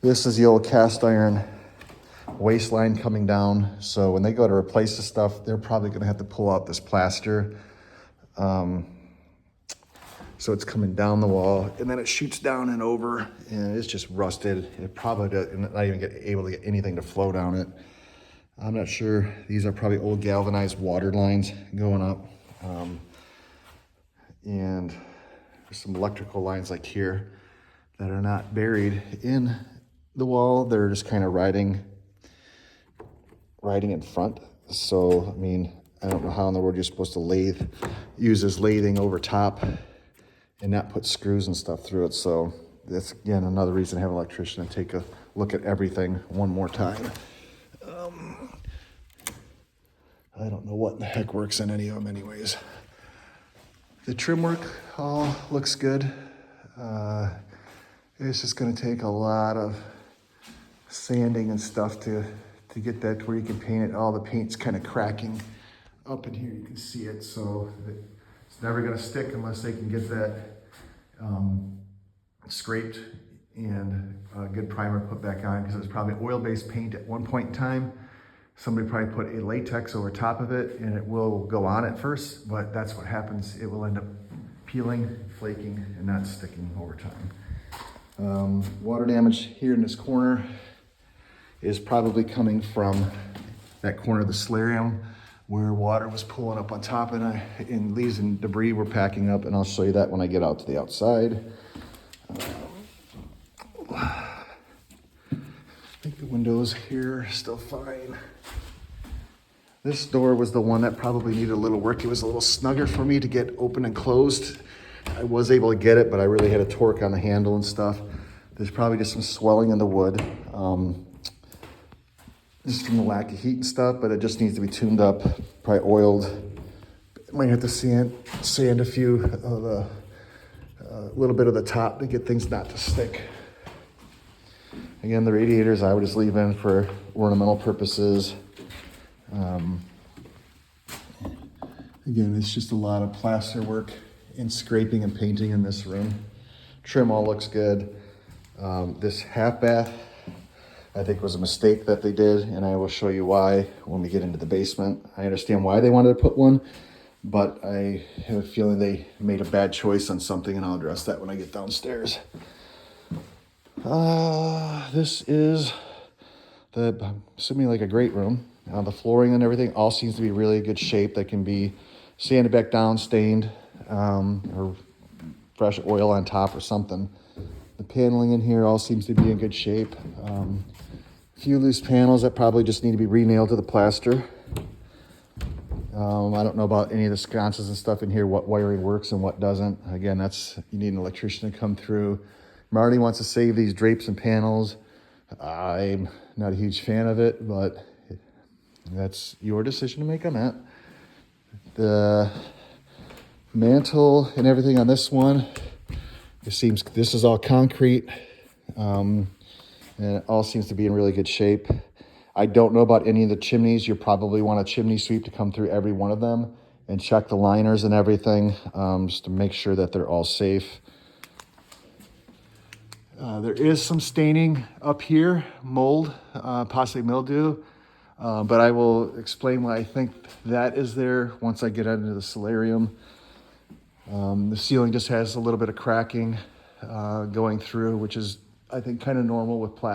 This is the old cast iron waistline coming down. So when they go to replace the stuff, they're probably gonna have to pull out this plaster. So it's coming down the wall and then it shoots down and over and it's just rusted. It probably not even able to get anything to flow down it. I'm not sure. These are probably old galvanized water lines going up. And there's some electrical lines like here that are not buried in the wall. They're just kind of riding in front. So, I mean, I don't know how in the world you're supposed to use this lathing over top and not put screws and stuff through it. So that's, again, another reason to have an electrician and take a look at everything one more time. I don't know what in the heck works in any of them anyways. The trim work all looks good. It's just gonna take a lot of sanding and stuff to get that to where you can paint it. All the paint's kind of cracking up in here, you can see it. So it's never gonna stick unless they can get that scraped and a good primer put back on, because it was probably oil-based paint at one point in time. Somebody probably put a latex over top of it and it will go on at first, but that's what happens. It will end up peeling, flaking, and not sticking over time. Water damage here in this corner is probably coming from that corner of the solarium where water was pulling up on top and leaves and debris were packing up, and I'll show you that when I get out to the outside. I think the windows here are still fine. This door was the one that probably needed a little work. It was a little snugger for me to get open and closed. I was able to get it, but I really had to torque on the handle and stuff. There's probably just some swelling in the wood, just from the lack of heat and stuff, but it just needs to be tuned up, probably oiled. Might have to sand a few of the, little bit of the top to get things not to stick. Again, the radiators I would just leave in for ornamental purposes. Again, it's just a lot of plaster work and scraping and painting in this room. Trim all looks good. This half bath, I think was a mistake that they did, and I will show you why when we get into the basement. I understand why they wanted to put one, but I have a feeling they made a bad choice on something, and I'll address that when I get downstairs. This is I'm assuming like a great room. The flooring and everything all seems to be really good shape. That can be sanded back down, stained, or fresh oil on top or something. The paneling in here all seems to be in good shape. A few loose panels that probably just need to be re-nailed to the plaster. I don't know about any of the sconces and stuff in here, what wiring works and what doesn't. Again, you need an electrician to come through. Marty wants to save these drapes and panels. I'm not a huge fan of it, but that's your decision to make on that. The mantle and everything on this one, this is all concrete, and it all seems to be in really good shape. I don't know about any of the chimneys. You probably want a chimney sweep to come through every one of them and check the liners and everything, just to make sure that they're all safe. There is some staining up here, mold, possibly mildew, but I will explain why I think that is there once I get into the solarium. The ceiling just has a little bit of cracking going through, which is, I think, kind of normal with plastic.